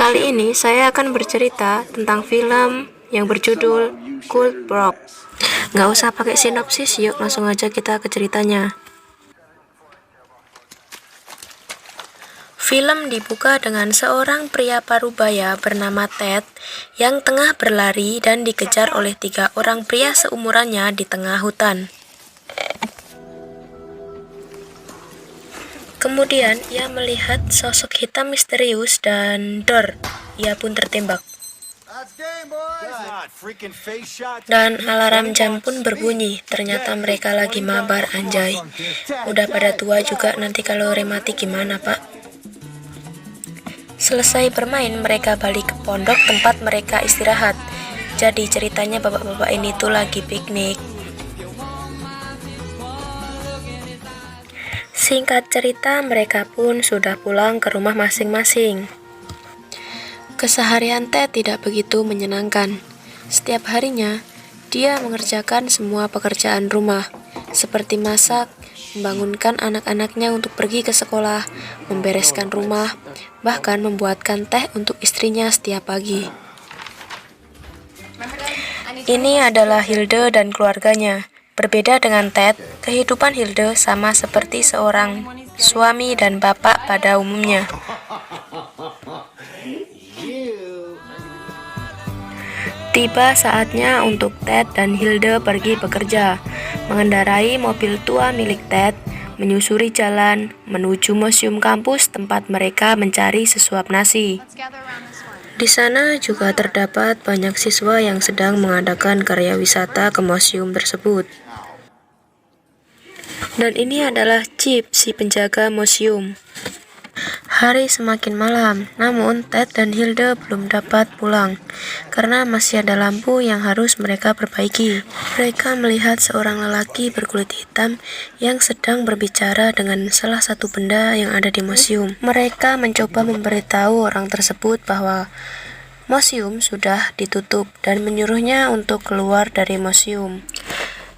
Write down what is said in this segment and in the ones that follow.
Kali ini saya akan bercerita tentang film yang berjudul Cold Rock. Nggak usah pakai sinopsis, yuk langsung aja kita ke ceritanya. Film dibuka dengan seorang pria parubaya bernama Ted yang tengah berlari dan dikejar oleh 3 orang pria seumurannya di tengah hutan. Kemudian ia melihat sosok hitam misterius dan dor, ia pun tertembak. Dan alarm jam pun berbunyi, ternyata mereka lagi mabar anjay. Udah pada tua juga, nanti kalau remati gimana pak? Selesai bermain, mereka balik ke pondok tempat mereka istirahat. Jadi ceritanya bapak-bapak ini tuh lagi piknik. Singkat cerita, mereka pun sudah pulang ke rumah masing-masing. Keseharian Ted tidak begitu menyenangkan. Setiap harinya, dia mengerjakan semua pekerjaan rumah, seperti masak, membangunkan anak-anaknya untuk pergi ke sekolah, membereskan rumah, bahkan membuatkan teh untuk istrinya setiap pagi. Ini adalah Hilde dan keluarganya. Berbeda dengan Ted, kehidupan Hilde sama seperti seorang suami dan bapak pada umumnya. Tiba saatnya untuk Ted dan Hilde pergi bekerja, mengendarai mobil tua milik Ted, menyusuri jalan, menuju museum kampus tempat mereka mencari sesuap nasi. Di sana juga terdapat banyak siswa yang sedang mengadakan karya wisata ke museum tersebut. Dan ini adalah Chip, si penjaga museum. Hari semakin malam, namun Ted dan Hilde belum dapat pulang karena masih ada lampu yang harus mereka perbaiki. Mereka melihat seorang lelaki berkulit hitam yang sedang berbicara dengan salah satu benda yang ada di museum. Mereka mencoba memberitahu orang tersebut bahwa museum sudah ditutup dan menyuruhnya untuk keluar dari museum.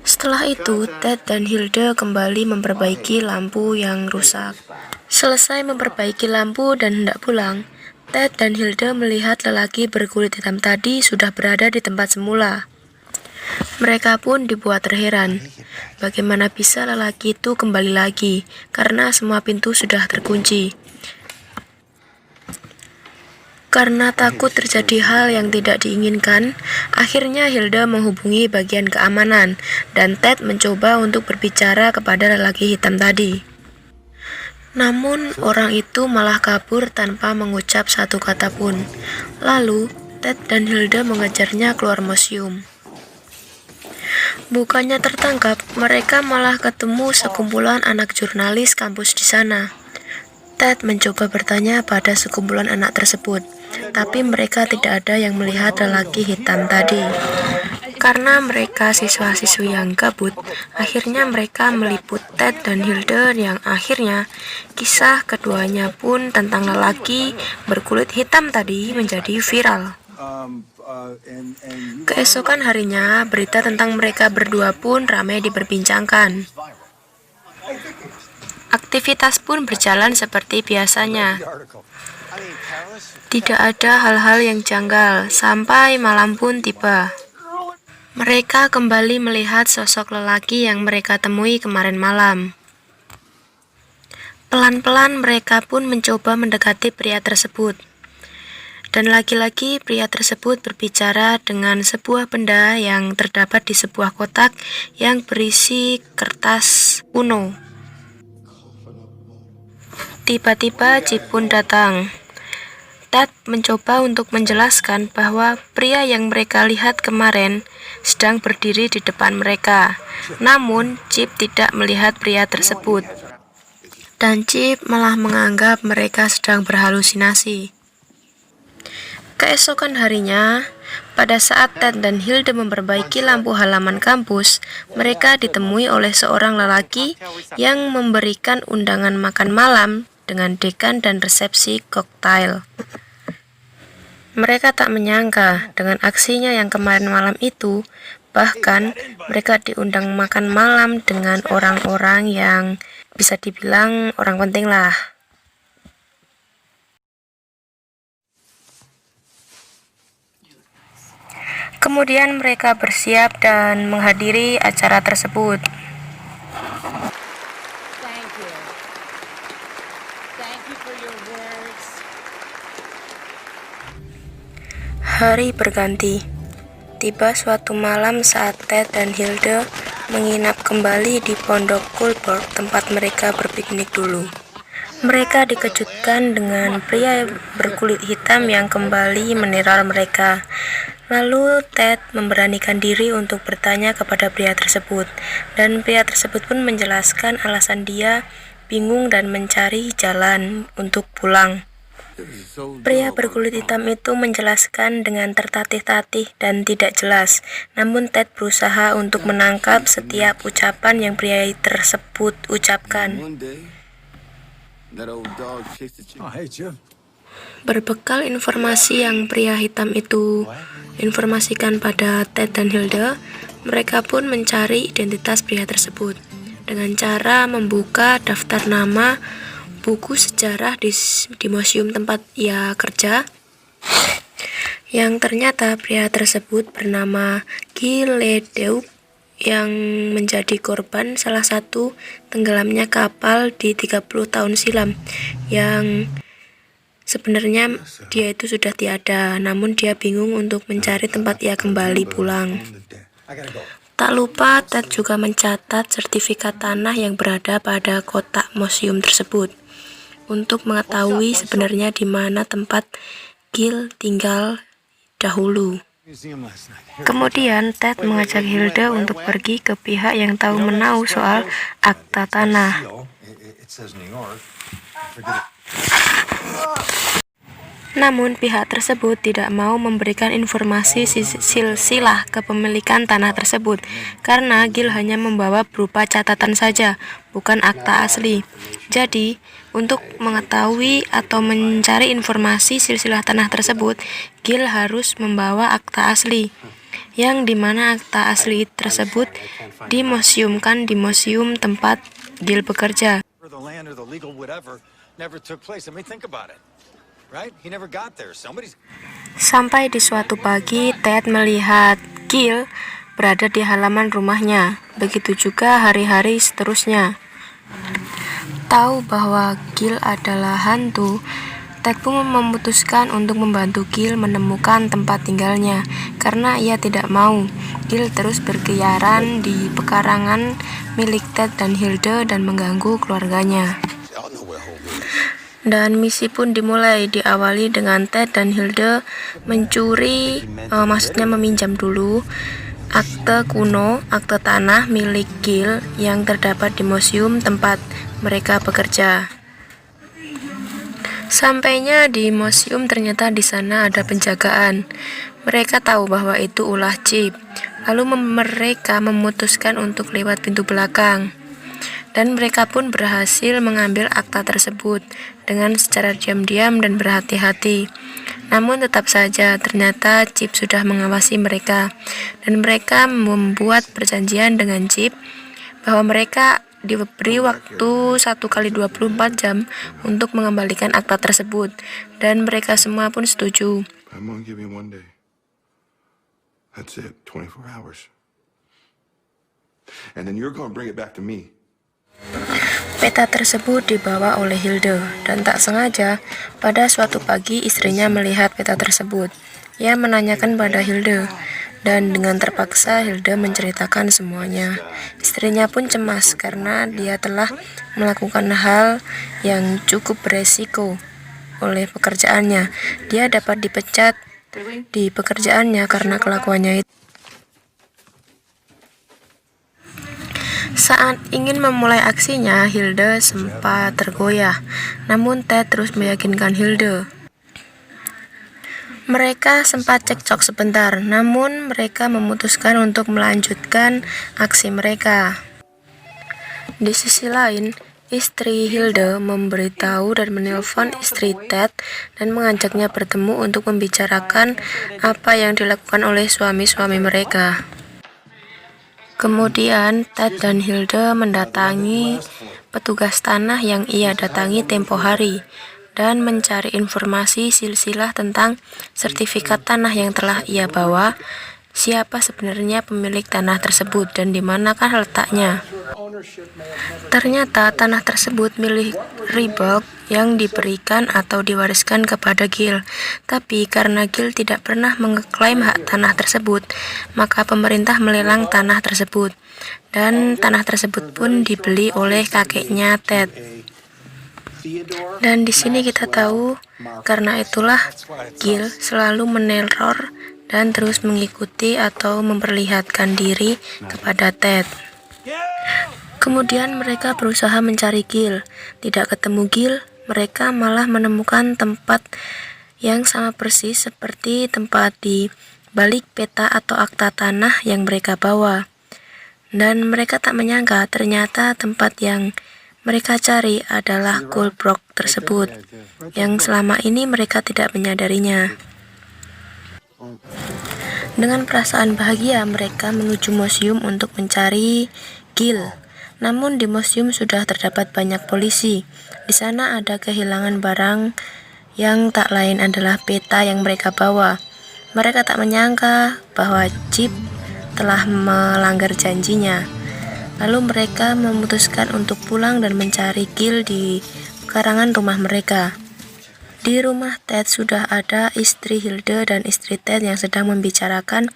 Setelah itu, Ted dan Hilde kembali memperbaiki lampu yang rusak. Selesai memperbaiki lampu dan hendak pulang, Ted dan Hilde melihat lelaki berkulit hitam tadi sudah berada di tempat semula. Mereka pun dibuat terheran. Bagaimana bisa lelaki itu kembali lagi, karena semua pintu sudah terkunci. Karena takut terjadi hal yang tidak diinginkan, akhirnya Hilde menghubungi bagian keamanan, dan Ted mencoba untuk berbicara kepada lelaki hitam tadi. Namun, orang itu malah kabur tanpa mengucap satu kata pun. Lalu, Ted dan Hilde mengejarnya keluar museum. Bukannya tertangkap, mereka malah ketemu sekumpulan anak jurnalis kampus di sana. Ted mencoba bertanya pada sekumpulan anak tersebut, tapi mereka tidak ada yang melihat lelaki hitam tadi. Karena mereka siswa-siswi yang gabut, akhirnya mereka meliput Ted dan Hilde yang akhirnya kisah keduanya pun tentang lelaki berkulit hitam tadi menjadi viral. Keesokan harinya, berita tentang mereka berdua pun ramai diperbincangkan. Aktivitas pun berjalan seperti biasanya. Tidak ada hal-hal yang janggal, sampai malam pun tiba. Mereka kembali melihat sosok lelaki yang mereka temui kemarin malam. Pelan-pelan mereka pun mencoba mendekati pria tersebut. Dan lagi-lagi pria tersebut berbicara dengan sebuah benda yang terdapat di sebuah kotak yang berisi kertas kuno. Tiba-tiba Chip pun datang. Ted mencoba untuk menjelaskan bahwa pria yang mereka lihat kemarin sedang berdiri di depan mereka. Namun Chip tidak melihat pria tersebut. Dan Chip malah menganggap mereka sedang berhalusinasi. Keesokan harinya, pada saat Ted dan Hilde memperbaiki lampu halaman kampus, mereka ditemui oleh seorang lelaki yang memberikan undangan makan malam dengan dekan dan resepsi koktail. Mereka tak menyangka dengan aksinya yang kemarin malam itu, bahkan mereka diundang makan malam dengan orang-orang yang bisa dibilang orang penting lah. Kemudian mereka bersiap dan menghadiri acara tersebut. Hari berganti. Tiba suatu malam saat Ted dan Hilde menginap kembali di pondok Coolport, tempat mereka berpiknik dulu. Mereka dikejutkan dengan pria berkulit hitam yang kembali meneror mereka. Lalu Ted memberanikan diri untuk bertanya kepada pria tersebut, dan pria tersebut pun menjelaskan alasan dia bingung dan mencari jalan untuk pulang. Pria berkulit hitam itu menjelaskan dengan tertatih-tatih dan tidak jelas, namun Ted berusaha untuk menangkap setiap ucapan yang pria tersebut ucapkan. Berbekal informasi yang pria hitam itu informasikan pada Ted dan Hilde, mereka pun mencari identitas pria tersebut dengan cara membuka daftar nama buku sejarah di museum tempat ia kerja, yang ternyata pria tersebut bernama Gil Leduc yang menjadi korban salah satu tenggelamnya kapal di 30 tahun silam, yang sebenarnya dia itu sudah tiada, namun dia bingung untuk mencari tempat ia kembali pulang. Tak lupa Ted juga mencatat sertifikat tanah yang berada pada kotak museum tersebut untuk mengetahui sebenarnya di mana tempat Gil tinggal dahulu. Kemudian Ted mengajak Hilde untuk pergi ke pihak yang tahu menahu soal akta tanah. Namun pihak tersebut tidak mau memberikan informasi silsilah kepemilikan tanah tersebut karena Gil hanya membawa berupa catatan saja, bukan akta asli. Jadi, untuk mengetahui atau mencari informasi silsilah tanah tersebut, Gil harus membawa akta asli, yang dimana akta asli tersebut dimuseumkan di museum tempat Gil bekerja. Sampai di suatu pagi, Ted melihat Gil berada di halaman rumahnya. Begitu juga hari-hari seterusnya. Tahu bahwa Gil adalah hantu, Ted pun memutuskan untuk membantu Gil menemukan tempat tinggalnya, karena ia tidak mau Gil terus berkeliaran di pekarangan milik Ted dan Hilde dan mengganggu keluarganya. Dan misi pun dimulai, diawali dengan Ted dan Hilde mencuri, maksudnya meminjam dulu akte kuno, akte tanah milik Gil yang terdapat di museum tempat mereka bekerja. Sampainya di museum, ternyata di sana ada penjagaan. Mereka tahu bahwa itu ulah Chip. Lalu mereka memutuskan untuk lewat pintu belakang. Dan mereka pun berhasil mengambil akta tersebut dengan secara diam-diam dan berhati-hati. Namun tetap saja ternyata Chip sudah mengawasi mereka, dan mereka membuat perjanjian dengan Chip bahwa mereka diberi waktu 1x24 jam untuk mengembalikan akta tersebut, dan mereka semua pun setuju. That's it, 24 hours. And then you're going to bring it back to me. Peta tersebut dibawa oleh Hilde, dan tak sengaja pada suatu pagi istrinya melihat peta tersebut. Ia menanyakan pada Hilde, dan dengan terpaksa Hilde menceritakan semuanya. Istrinya pun cemas karena dia telah melakukan hal yang cukup beresiko oleh pekerjaannya. Dia dapat dipecat di pekerjaannya karena kelakuannya itu. Saat ingin memulai aksinya, Hilde sempat tergoyah, namun Ted terus meyakinkan Hilde. Mereka sempat cekcok sebentar, namun mereka memutuskan untuk melanjutkan aksi mereka. Di sisi lain, istri Hilde memberitahu dan menelpon istri Ted dan mengajaknya bertemu untuk membicarakan apa yang dilakukan oleh suami-suami mereka. Kemudian Ted dan Hilde mendatangi petugas tanah yang ia datangi tempo hari dan mencari informasi silsilah tentang sertifikat tanah yang telah ia bawa siapa sebenarnya pemilik tanah tersebut dan di manakah letaknya. Ternyata tanah tersebut milik Ribold yang diberikan atau diwariskan kepada Gil. Tapi karena Gil tidak pernah mengeklaim hak tanah tersebut, maka pemerintah melelang tanah tersebut. Dan tanah tersebut pun dibeli oleh kakeknya Ted. Dan di sini kita tahu, karena itulah Gil selalu meneror dan terus mengikuti atau memperlihatkan diri kepada Ted. Kemudian mereka berusaha mencari Gil. Tidak ketemu Gil, mereka malah menemukan tempat yang sama persis seperti tempat di balik peta atau akta tanah yang mereka bawa. Dan mereka tak menyangka ternyata tempat yang mereka cari adalah Goldbrook tersebut, yang selama ini mereka tidak menyadarinya. Dengan perasaan bahagia, mereka menuju museum untuk mencari Gil. Namun di museum sudah terdapat banyak polisi. Di sana ada kehilangan barang yang tak lain adalah peta yang mereka bawa. Mereka tak menyangka bahwa Chip telah melanggar janjinya. Lalu mereka memutuskan untuk pulang dan mencari Gil di pekarangan rumah mereka. Di rumah Ted sudah ada istri Hilde dan istri Ted yang sedang membicarakan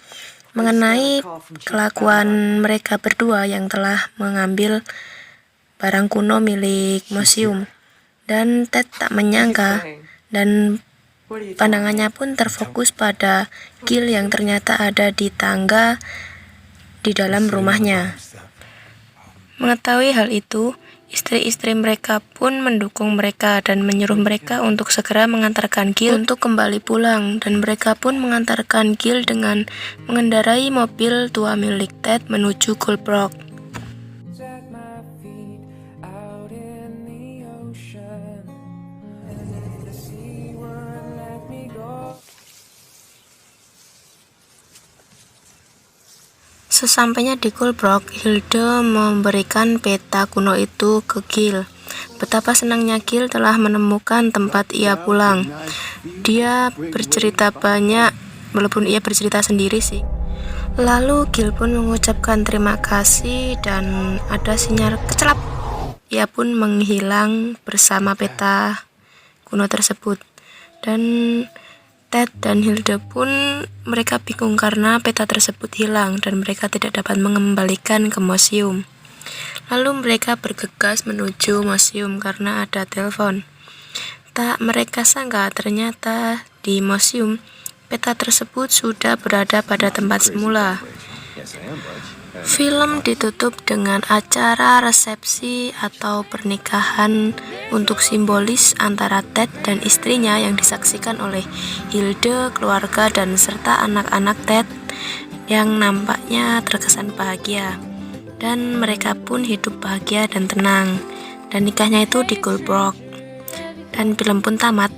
mengenai kelakuan mereka berdua yang telah mengambil barang kuno milik museum. Dan Ted tak menyangka dan pandangannya pun terfokus pada Gil yang ternyata ada di tangga di dalam rumahnya. Mengetahui hal itu, istri-istri mereka pun mendukung mereka dan menyuruh mereka untuk segera mengantarkan Gil untuk kembali pulang, dan mereka pun mengantarkan Gil dengan mengendarai mobil tua milik Ted menuju Goldbrook. Sesampainya di Goldbrook, Hilde memberikan peta kuno itu ke Gil. Betapa senangnya Gil telah menemukan tempat ia pulang. Dia bercerita banyak, walaupun ia bercerita sendiri sih. Lalu Gil pun mengucapkan terima kasih dan ada sinyal kecelap. Ia pun menghilang bersama peta kuno tersebut. Dan Ted dan Hilde pun mereka bingung karena peta tersebut hilang dan mereka tidak dapat mengembalikan ke museum. Lalu mereka bergegas menuju museum karena ada telepon. Tak mereka sangka ternyata di museum peta tersebut sudah berada pada tempat semula. Film ditutup dengan acara resepsi atau pernikahan untuk simbolis antara Ted dan istrinya yang disaksikan oleh Hilde, keluarga, dan serta anak-anak Ted yang nampaknya terkesan bahagia. Dan mereka pun hidup bahagia dan tenang. Dan nikahnya itu di Goldbrook. Dan film pun tamat.